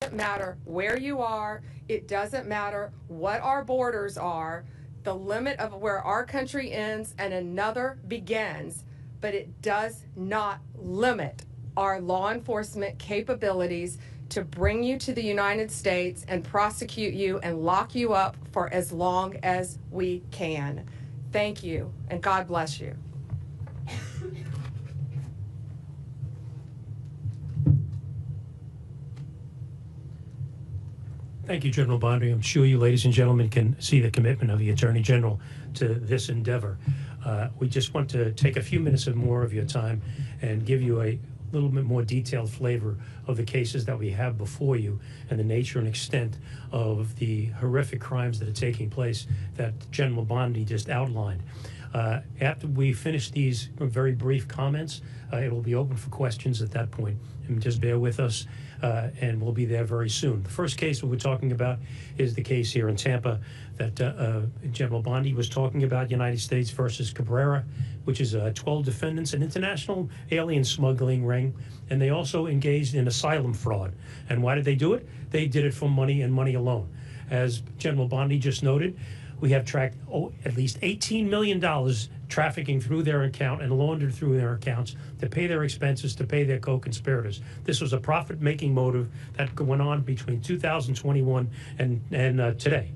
doesn't matter where you are. It doesn't matter what our borders are. The limit of where our country ends and another begins, but it does not limit our law enforcement capabilities to bring you to the United States and prosecute you and lock you up for as long as we can. Thank you, and God bless you. Thank you, General Bondi. I'm sure you ladies and gentlemen can see the commitment of the Attorney General to this endeavor. We just want to take a few minutes of more of your time and give you a little bit more detailed flavor of the cases that we have before you and the nature and extent of the horrific crimes that are taking place that General Bondi just outlined. After we finish these very brief comments, it will be open for questions at that point. And just bear with us, and we'll be there very soon. The first case we're talking about is the case here in Tampa that General Bondi was talking about, United States versus Cabrera, which is 12 defendants, an international alien smuggling ring, and they also engaged in asylum fraud. And why did they do it? They did it for money and money alone. As General Bondi just noted, we have tracked at least $18 million trafficking through their account and laundered through their accounts to pay their expenses, to pay their co-conspirators. This was a profit-making motive that went on between 2021 and today,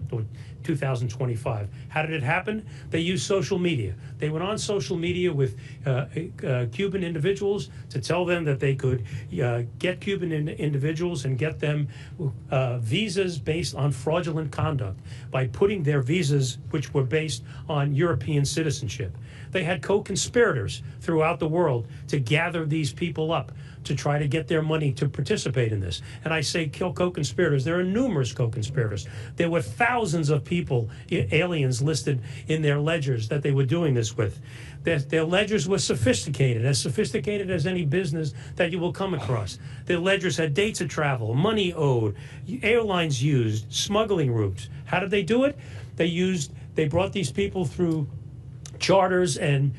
2025. How did it happen? They used social media. They went on social media with Cuban individuals to tell them that they could get Cuban individuals and get them visas based on fraudulent conduct by putting their visas, which were based on European citizenship. They had co-conspirators throughout the world to gather these people up to try to get their money to participate in this. And I say co-conspirators. There are numerous co-conspirators. There were thousands of people, aliens listed in their ledgers that they were doing this with. Their ledgers were sophisticated as any business that you will come across. Their ledgers had dates of travel, money owed, airlines used, smuggling routes. How did they do it? They brought these people through charters and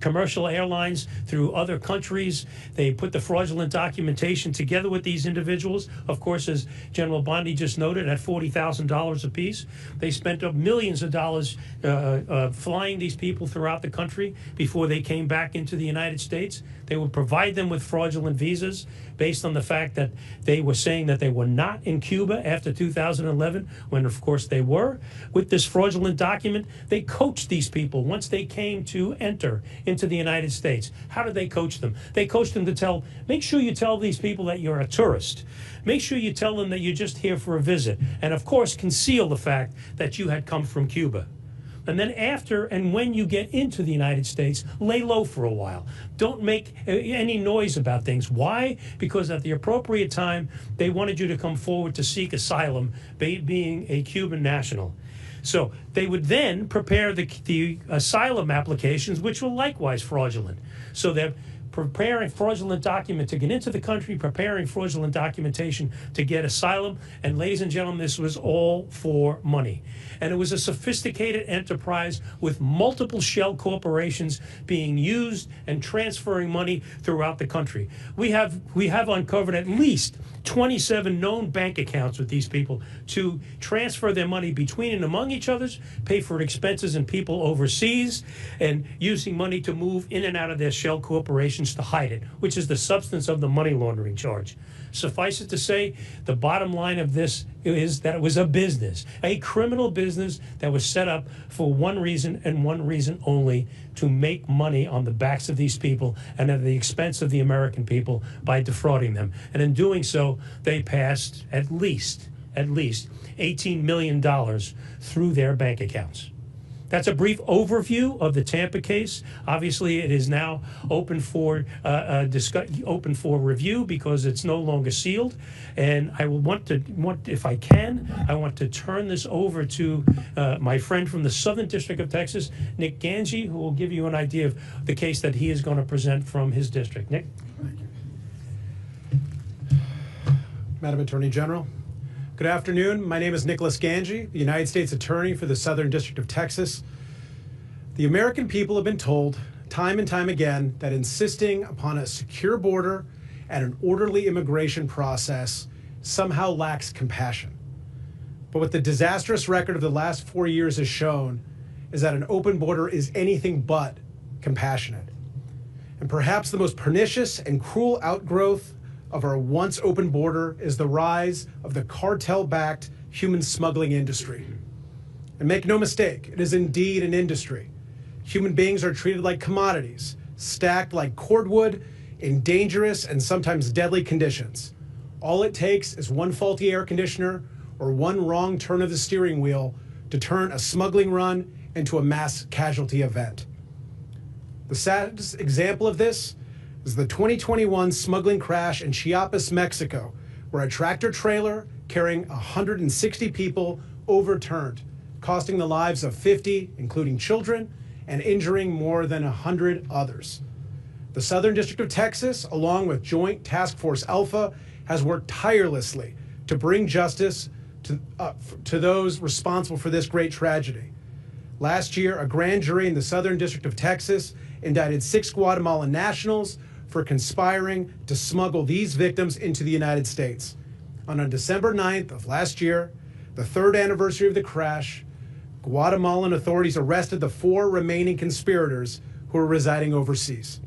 commercial airlines through other countries. They put the fraudulent documentation together with these individuals. Of course, as General Bondi just noted, at $40,000 apiece. They spent up millions of dollars flying these people throughout the country before they came back into the United States. They would provide them with fraudulent visas based on the fact that they were saying that they were not in Cuba after 2011, when of course they were. With this fraudulent document, they coached these people once they came to enter into the United States. How did they coach them? They coached them to make sure you tell these people that you're a tourist. Make sure you tell them that you're just here for a visit. And of course, conceal the fact that you had come from Cuba. And then after and when you get into the United States, lay low for a while. Don't make any noise about things. Why? Because at the appropriate time, they wanted you to come forward to seek asylum, being a Cuban national. So they would then prepare the asylum applications, which were likewise fraudulent. So they're preparing fraudulent document to get into the country, preparing fraudulent documentation to get asylum. And ladies and gentlemen, this was all for money. And it was a sophisticated enterprise with multiple shell corporations being used and transferring money throughout the country. We have uncovered at least 27 known bank accounts with these people to transfer their money between and among each other, pay for expenses and people overseas, and using money to move in and out of their shell corporations to hide it, which is the substance of the money laundering charge. Suffice it to say, the bottom line of this is that it was a business, a criminal business that was set up for one reason and one reason only: to make money on the backs of these people and at the expense of the American people by defrauding them. And in doing so, they passed at least $18 million through their bank accounts. That's a brief overview of the Tampa case. Obviously, it is now open for review because it's no longer sealed. And I will if I can, I want to turn this over to my friend from the Southern District of Texas, Nick Ganji, who will give you an idea of the case that he is going to present from his district. Nick? Thank you. Madam Attorney General, good afternoon. My name is Nicholas Ganji, the United States Attorney for the Southern District of Texas. The American people have been told time and time again that insisting upon a secure border and an orderly immigration process somehow lacks compassion. But what the disastrous record of the last 4 years has shown is that an open border is anything but compassionate. And perhaps the most pernicious and cruel outgrowth of our once open border is the rise of the cartel-backed human smuggling industry. And make no mistake, it is indeed an industry. Human beings are treated like commodities, stacked like cordwood in dangerous and sometimes deadly conditions. All it takes is one faulty air conditioner or one wrong turn of the steering wheel to turn a smuggling run into a mass casualty event. The saddest example of this is the 2021 smuggling crash in Chiapas, Mexico, where a tractor trailer carrying 160 people overturned, costing the lives of 50, including children, and injuring more than 100 others. The Southern District of Texas, along with Joint Task Force Alpha, has worked tirelessly to bring justice to those responsible for this great tragedy. Last year, a grand jury in the Southern District of Texas indicted 6 Guatemalan nationals for conspiring to smuggle these victims into the United States. And on December 9th of last year, the 3rd anniversary of the crash, Guatemalan authorities arrested the 4 remaining conspirators who were residing overseas.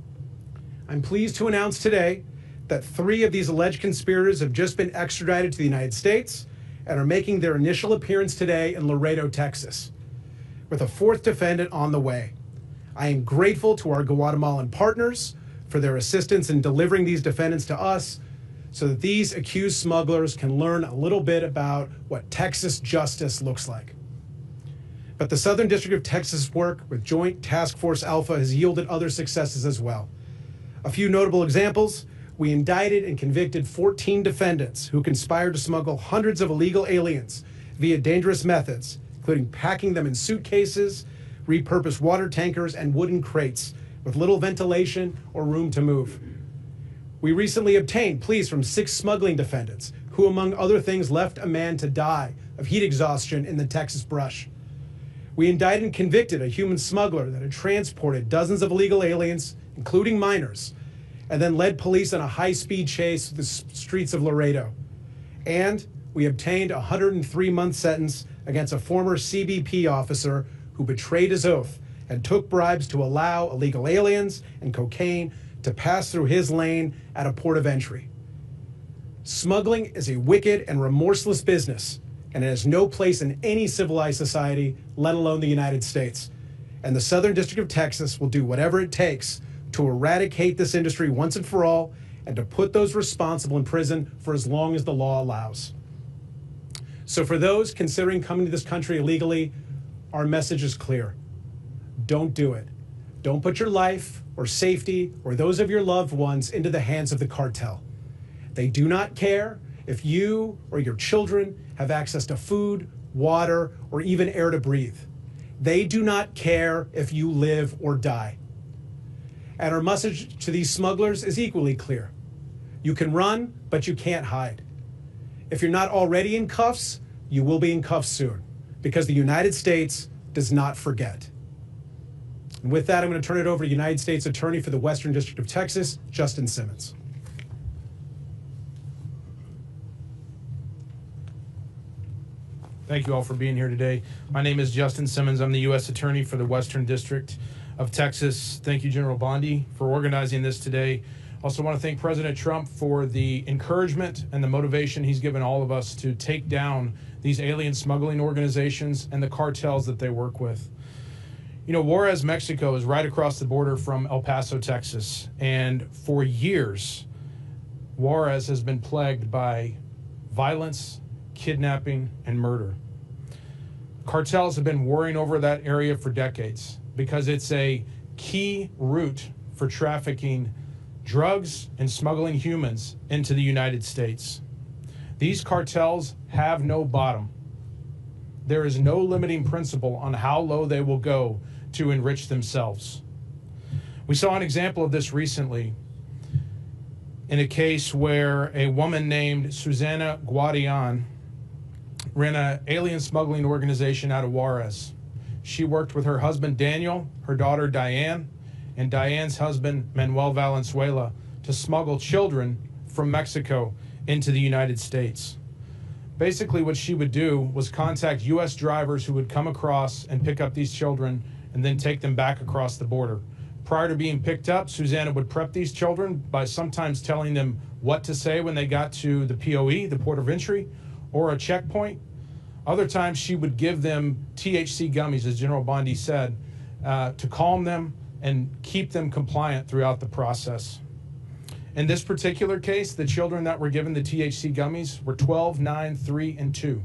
I'm pleased to announce today that 3 of these alleged conspirators have just been extradited to the United States and are making their initial appearance today in Laredo, Texas, with a 4th defendant on the way. I am grateful to our Guatemalan partners for their assistance in delivering these defendants to us so that these accused smugglers can learn a little bit about what Texas justice looks like. But the Southern District of Texas' work with Joint Task Force Alpha has yielded other successes as well. A few notable examples: we indicted and convicted 14 defendants who conspired to smuggle hundreds of illegal aliens via dangerous methods, including packing them in suitcases, repurposed water tankers, and wooden crates with little ventilation or room to move. We recently obtained pleas from 6 smuggling defendants who, among other things, left a man to die of heat exhaustion in the Texas brush. We indicted and convicted a human smuggler that had transported dozens of illegal aliens, including minors, and then led police on a high-speed chase through the streets of Laredo. And we obtained a 103-month sentence against a former CBP officer who betrayed his oath and took bribes to allow illegal aliens and cocaine to pass through his lane at a port of entry. Smuggling is a wicked and remorseless business, and it has no place in any civilized society, let alone the United States. And the Southern District of Texas will do whatever it takes to eradicate this industry once and for all, and to put those responsible in prison for as long as the law allows. So for those considering coming to this country illegally, our message is clear. Don't do it. Don't put your life or safety or those of your loved ones into the hands of the cartel. They do not care if you or your children have access to food, water, or even air to breathe. They do not care if you live or die. And our message to these smugglers is equally clear. You can run, but you can't hide. If you're not already in cuffs, you will be in cuffs soon, because the United States does not forget. And with that, I'm going to turn it over to United States Attorney for the Western District of Texas, Justin Simmons. Thank you all for being here today. My name is Justin Simmons. I'm the U.S. Attorney for the Western District of Texas. Thank you, General Bondi, for organizing this today. Also want to thank President Trump for the encouragement and the motivation he's given all of us to take down these alien smuggling organizations and the cartels that they work with. You know, Juarez, Mexico is right across the border from El Paso, Texas. And for years, Juarez has been plagued by violence, kidnapping, and murder. Cartels have been warring over that area for decades because it's a key route for trafficking drugs and smuggling humans into the United States. These cartels have no bottom. There is no limiting principle on how low they will go to enrich themselves. We saw an example of this recently in a case where a woman named Susana Guadian ran an alien smuggling organization out of Juarez. She worked with her husband Daniel, her daughter Diane, and Diane's husband Manuel Valenzuela to smuggle children from Mexico into the United States. Basically, what she would do was contact U.S. drivers who would come across and pick up these children and then take them back across the border. Prior to being picked up, Susanna would prep these children by sometimes telling them what to say when they got to the POE, the port of entry, or a checkpoint. Other times she would give them THC gummies, as General Bondi said, to calm them and keep them compliant throughout the process. In this particular case, the children that were given the THC gummies were 12, 9, 3, and 2.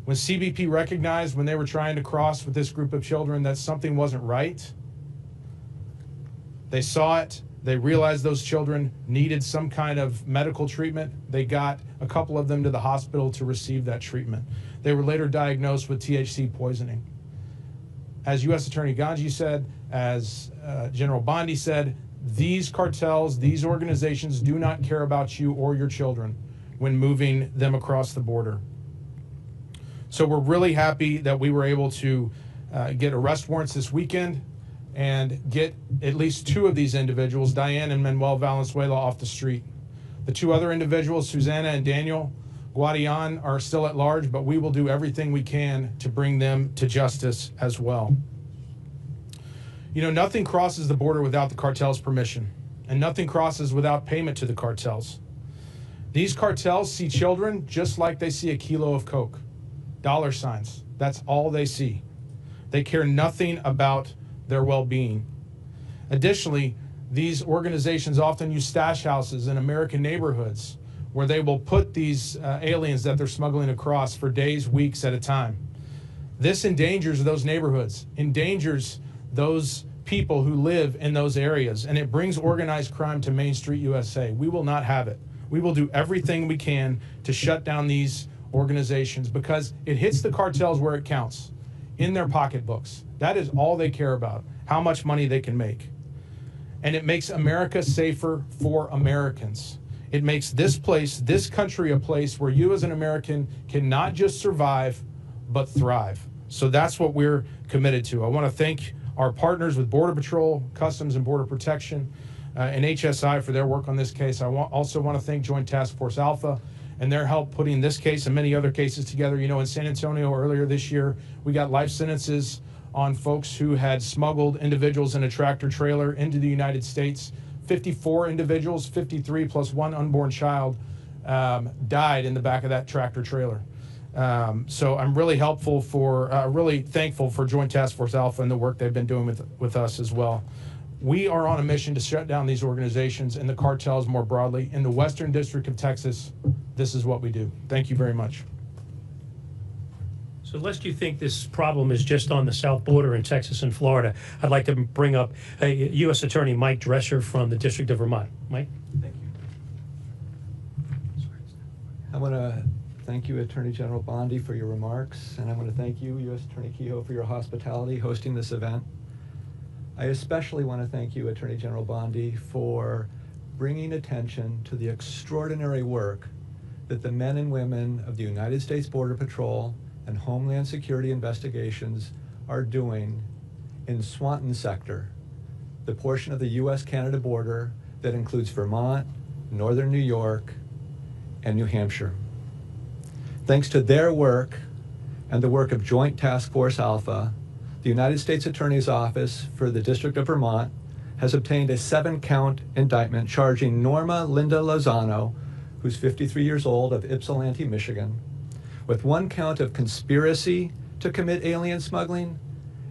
When CBP recognized when they were trying to cross with this group of children that something wasn't right, they saw it, they realized those children needed some kind of medical treatment. They got a couple of them to the hospital to receive that treatment. They were later diagnosed with THC poisoning. As U.S. Attorney Ganji said, as General Bondi said, these cartels, these organizations do not care about you or your children when moving them across the border. So we're really happy that we were able to get arrest warrants this weekend and get at least 2 of these individuals, Diane and Manuel Valenzuela, off the street. The 2 other individuals, Susanna and Daniel Guadian, are still at large, but we will do everything we can to bring them to justice as well. You know, nothing crosses the border without the cartel's permission, and nothing crosses without payment to the cartels. These cartels see children just like they see a kilo of coke. Dollar signs. That's all they see. They care nothing about their well-being. Additionally, these organizations often use stash houses in American neighborhoods where they will put these aliens that they're smuggling across for days, weeks at a time. This endangers those neighborhoods, endangers those people who live in those areas, and it brings organized crime to Main Street USA. We will not have it. We will do everything we can to shut down these organizations because it hits the cartels where it counts, in their pocketbooks. That is all they care about, how much money they can make. And it makes America safer for Americans. It makes this place, this country, a place where you as an American can not just survive, but thrive. So that's what we're committed to. I want to thank our partners with Border Patrol, Customs and Border Protection, and HSI for their work on this case. I also want to thank Joint Task Force Alpha and their help putting this case and many other cases together. You know, in San Antonio earlier this year, we got life sentences on folks who had smuggled individuals in a tractor trailer into the United States. 54 individuals, 53 plus 1 unborn child, died in the back of that tractor trailer. So I'm really really thankful for Joint Task Force Alpha and the work they've been doing with us as well. We are on a mission to shut down these organizations and the cartels more broadly. In the Western District of Texas, this is what we do. Thank you very much. So lest you think this problem is just on the south border in Texas and Florida, I'd like to bring up U.S. Attorney Mike Drescher from the District of Vermont. Mike? Thank you. I want to thank you, Attorney General Bondi, for your remarks, and I want to thank you, U.S. Attorney Kehoe, for your hospitality hosting this event. I especially want to thank you, Attorney General Bondi, for bringing attention to the extraordinary work that the men and women of the United States Border Patrol and Homeland Security investigations are doing in Swanton sector, the portion of the U.S.-Canada border that includes Vermont, Northern New York, and New Hampshire. Thanks to their work and the work of Joint Task Force Alpha, the United States Attorney's Office for the District of Vermont has obtained a 7-count indictment charging Norma Linda Lozano, who's 53 years old, of Ypsilanti, Michigan, with 1 count of conspiracy to commit alien smuggling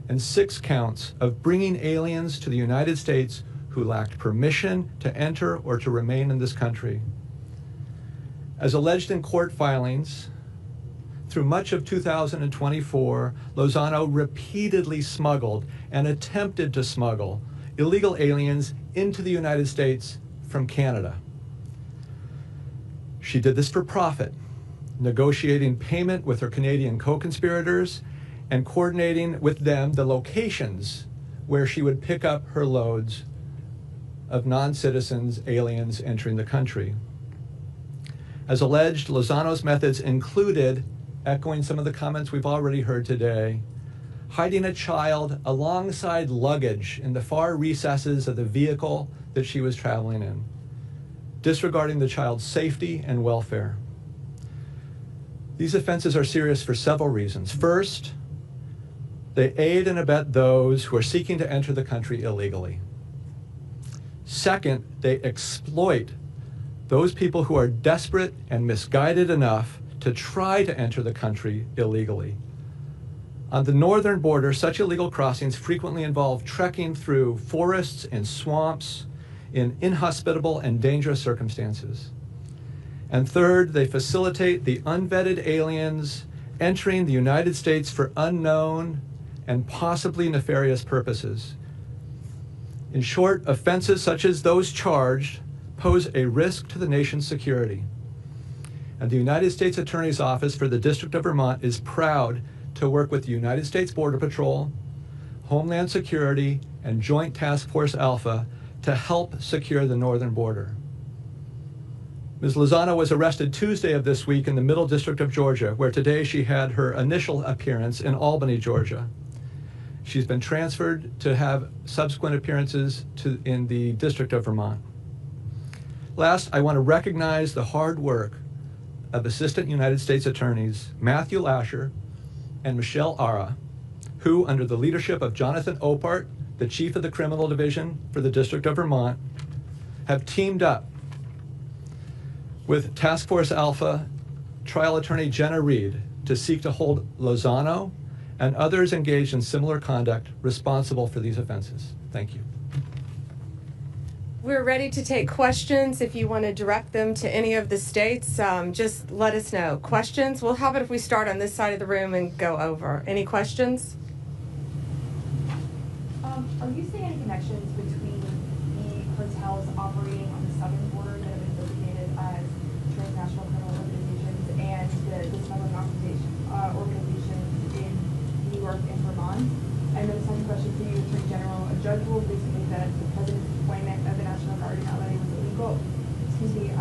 and 6 counts of bringing aliens to the United States who lacked permission to enter or to remain in this country. As alleged in court filings, through much of 2024, Lozano repeatedly smuggled and attempted to smuggle illegal aliens into the United States from Canada. She did this for profit, negotiating payment with her Canadian co-conspirators and coordinating with them the locations where she would pick up her loads of non-citizens, aliens entering the country. As alleged, Lozano's methods included, echoing some of the comments we've already heard today, hiding a child alongside luggage in the far recesses of the vehicle that she was traveling in, disregarding the child's safety and welfare. These offenses are serious for several reasons. First, they aid and abet those who are seeking to enter the country illegally. Second, they exploit those people who are desperate and misguided enough to try to enter the country illegally. On the northern border, such illegal crossings frequently involve trekking through forests and swamps in inhospitable and dangerous circumstances. And third, they facilitate the unvetted aliens entering the United States for unknown and possibly nefarious purposes. In short, offenses such as those charged pose a risk to the nation's security. And the United States Attorney's Office for the District of Vermont is proud to work with the United States Border Patrol, Homeland Security, and Joint Task Force Alpha to help secure the northern border. Ms. Lozano was arrested Tuesday of this week in the Middle District of Georgia, where today she had her initial appearance in Albany, Georgia. She's been transferred to have subsequent appearances in the District of Vermont. Last, I want to recognize the hard work of Assistant United States Attorneys Matthew Lasher and Michelle Ara, who, under the leadership of Jonathan Opart, the Chief of the Criminal Division for the District of Vermont, have teamed up with Task Force Alpha Trial Attorney Jenna Reed to seek to hold Lozano and others engaged in similar conduct responsible for these offenses. Thank you. We're ready to take questions. If you want to direct them to any of the states, just let us know. Questions? Well, how about if we start on this side of the room and go over? Any questions? Are you seeing any connections between the cartels operating on the southern border that have been designated as transnational criminal organizations and the smuggling organizations in New York and Vermont? And then the second question for you, Attorney General, a judge ruled recently that the President's appointment of the National Guard in LA was illegal. Excuse me,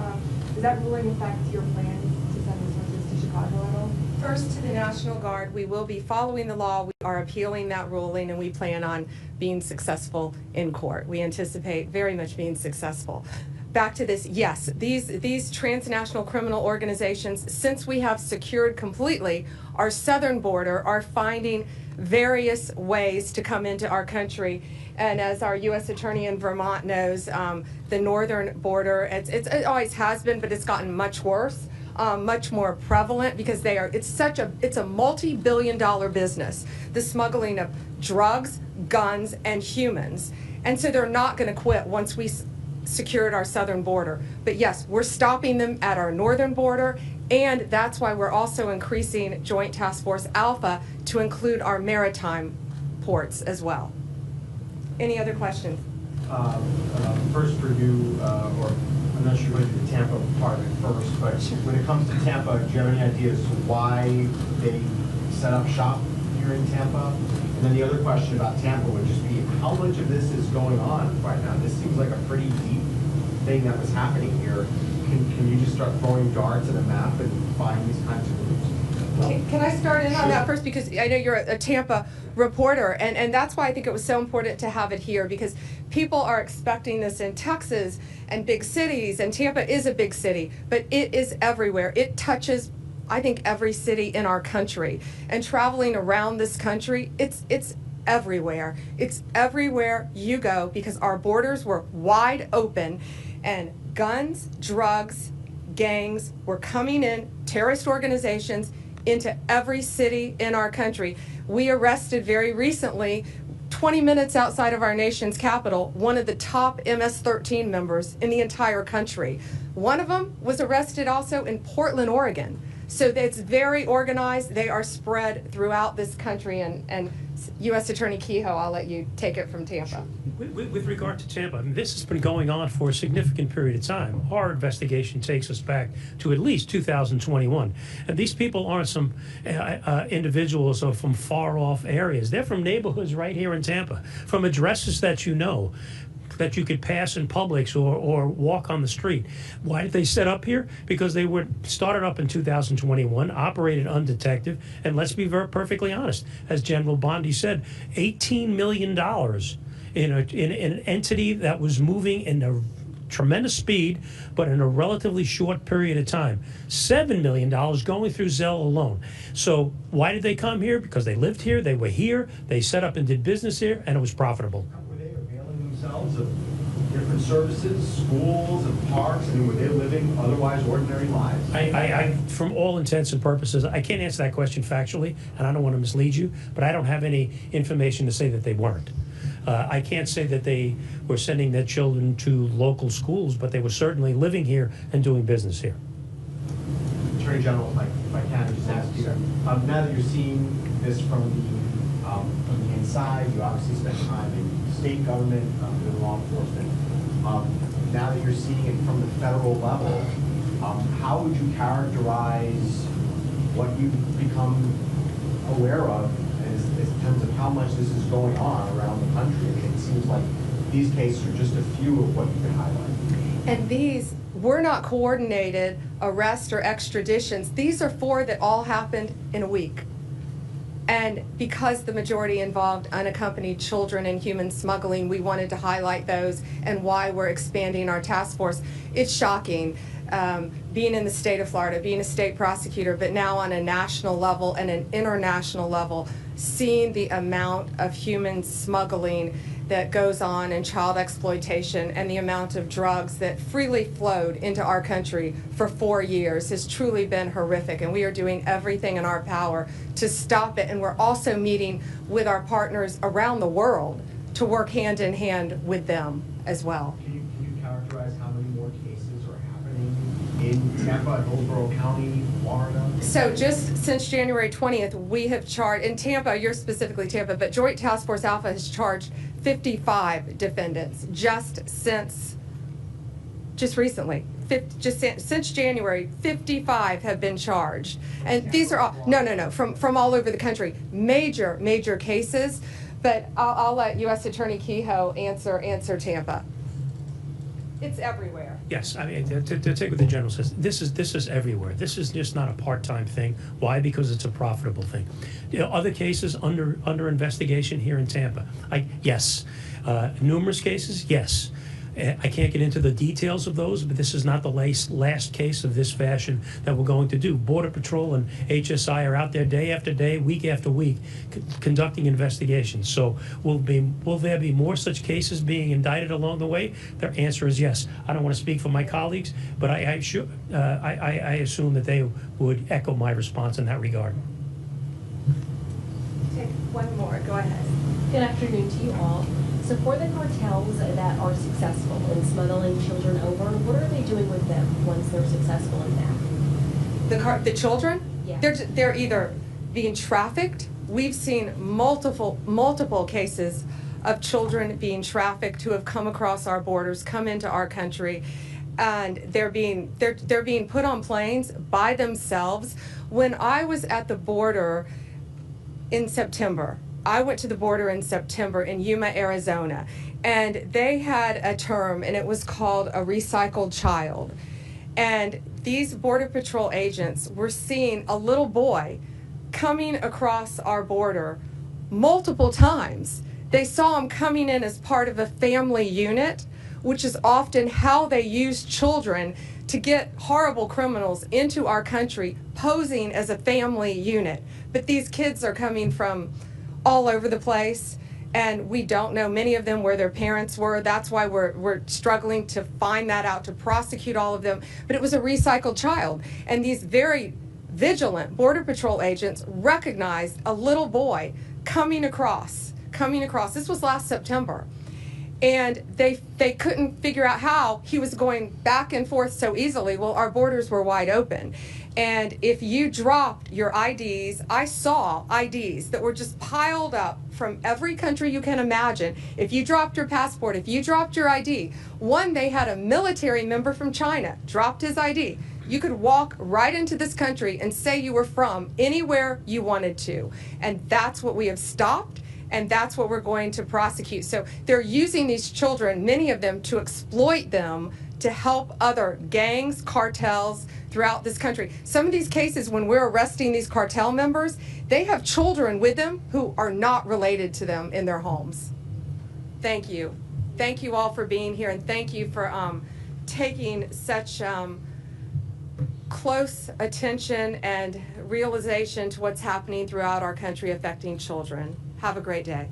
does that ruling affect your plans to send resources to Chicago at all? First, to the National Guard, we will be following the law. We are appealing that ruling, and we plan on being successful in court. We anticipate very much being successful. Back to this, yes, these transnational criminal organizations, since we have secured completely our southern border, are finding various ways to come into our country. And as our U.S. Attorney in Vermont knows, the northern border, it always has been, but it's gotten much worse. Much more prevalent because it's a multi-billion-dollar business, the smuggling of drugs, guns, and humans. And so they're not going to quit once we secured our southern border. But yes, we're stopping them at our northern border, and that's why we're also increasing Joint Task Force Alpha to include our maritime ports as well. Any other questions? First for you, or I'm not sure whether the Tampa part of it first, but when it comes to Tampa, do you have any ideas why they set up shop here in Tampa? And then the other question about Tampa would just be, how much of this is going on right now? This seems like a pretty deep thing that was happening here. Can you just start throwing darts at a map and find these kinds of groups? Can I start in on that first? Because I know you're a Tampa reporter, and that's why I think it was so important to have it here, because people are expecting this in Texas and big cities, and Tampa is a big city, but it is everywhere. It touches, I think, every city in our country. And traveling around this country, it's everywhere. It's everywhere you go, because our borders were wide open, and guns, drugs, gangs were coming in, terrorist organizations, into every city in our country. We arrested very recently, 20 minutes outside of our nation's capital, one of the top MS-13 members in the entire country. One of them was arrested also in Portland, Oregon. So it's very organized. They are spread throughout this country. And U.S. Attorney Kehoe, I'll let you take it from Tampa. With regard to Tampa, I mean, this has been going on for a significant period of time. Our investigation takes us back to at least 2021. And these people aren't some individuals or from far-off areas. They're from neighborhoods right here in Tampa, from addresses that you know, that you could pass in Publix or walk on the street. Why did they set up here? Because they were started up in 2021, operated undetected, and let's be perfectly honest, as General Bondi said, $18 million in an entity that was moving in a tremendous speed, but in a relatively short period of time. $7 million going through Zelle alone. So why did they come here? Because they lived here, they were here, they set up and did business here, and it was profitable. Were they availing themselves of different services, schools and parks? I mean, were they living otherwise ordinary lives? I, from all intents and purposes, I can't answer that question factually, and I don't want to mislead you, but I don't have any information to say that they weren't. I can't say that they were sending their children to local schools, but they were certainly living here and doing business here. Attorney General, if I can just ask you, now that you're seeing this from the inside, you obviously spent time in state government, with law enforcement. Now that you're seeing it from the federal level, how would you characterize what you've become aware of in terms of how much this is going on around the country? I mean, it seems like these cases are just a few of what you can highlight. And these were not coordinated arrests or extraditions. These are 4 that all happened in a week. And because the majority involved unaccompanied children in human smuggling, we wanted to highlight those and why we're expanding our task force. It's shocking, being in the state of Florida, being a state prosecutor, but now on a national level and an international level, seeing the amount of human smuggling that goes on in child exploitation and the amount of drugs that freely flowed into our country for 4 years has truly been horrific, and we are doing everything in our power to stop it. And we're also meeting with our partners around the world to work hand in hand with them as well. Can you characterize how many more cases are happening in Tampa and Hillsborough County, Florida? So just since January 20th, we have charged, in Tampa, you're specifically Tampa, but Joint Task Force Alpha has charged 55 defendants just recently. Since January, 55 have been charged. And these are all, no, from all over the country. Major cases, but I'll let U.S. Attorney Kehoe answer Tampa. It's everywhere. Yes, I mean, to take what the general says, this is everywhere. This is just not a part-time thing. Why? Because it's a profitable thing. You know, other cases under investigation here in Tampa. Yes. Numerous cases, yes. I can't get into the details of those, but this is not the last case of this fashion that we're going to do. Border Patrol and HSI are out there day after day, week after week, conducting investigations. So will there be more such cases being indicted along the way? Their answer is yes. I don't want to speak for my colleagues, but I assume that they would echo my response in that regard. Take one more. Go ahead. Good afternoon to you all. So for the cartels that are successful in smuggling children over, what are they doing with them once they're successful in that? The children? Yeah. They're either being trafficked. We've seen multiple cases of children being trafficked who have come across our borders, come into our country, and they're being put on planes by themselves. When I was at the border in September, I went to the border in September in Yuma, Arizona, and they had a term, and it was called a recycled child. And these Border Patrol agents were seeing a little boy coming across our border multiple times. They saw him coming in as part of a family unit, which is often how they use children to get horrible criminals into our country, posing as a family unit. But these kids are coming from all over the place, and we don't know, many of them, where their parents were. That's why we're struggling to find that out, to prosecute all of them. But it was a recycled child, and these very vigilant Border Patrol agents recognized a little boy coming across. This was last September. And they couldn't figure out how he was going back and forth so easily. Well, our borders were wide open. And if you dropped your IDs, I saw IDs that were just piled up from every country you can imagine. If you dropped your passport, if you dropped your ID, they had a military member from China, dropped his ID. You could walk right into this country and say you were from anywhere you wanted to. And that's what we have stopped. And that's what we're going to prosecute. So they're using these children, many of them, to exploit them to help other gangs, cartels throughout this country. Some of these cases, when we're arresting these cartel members, they have children with them who are not related to them in their homes. Thank you. Thank you all for being here, and thank you for taking such close attention and realization to what's happening throughout our country affecting children. Have a great day.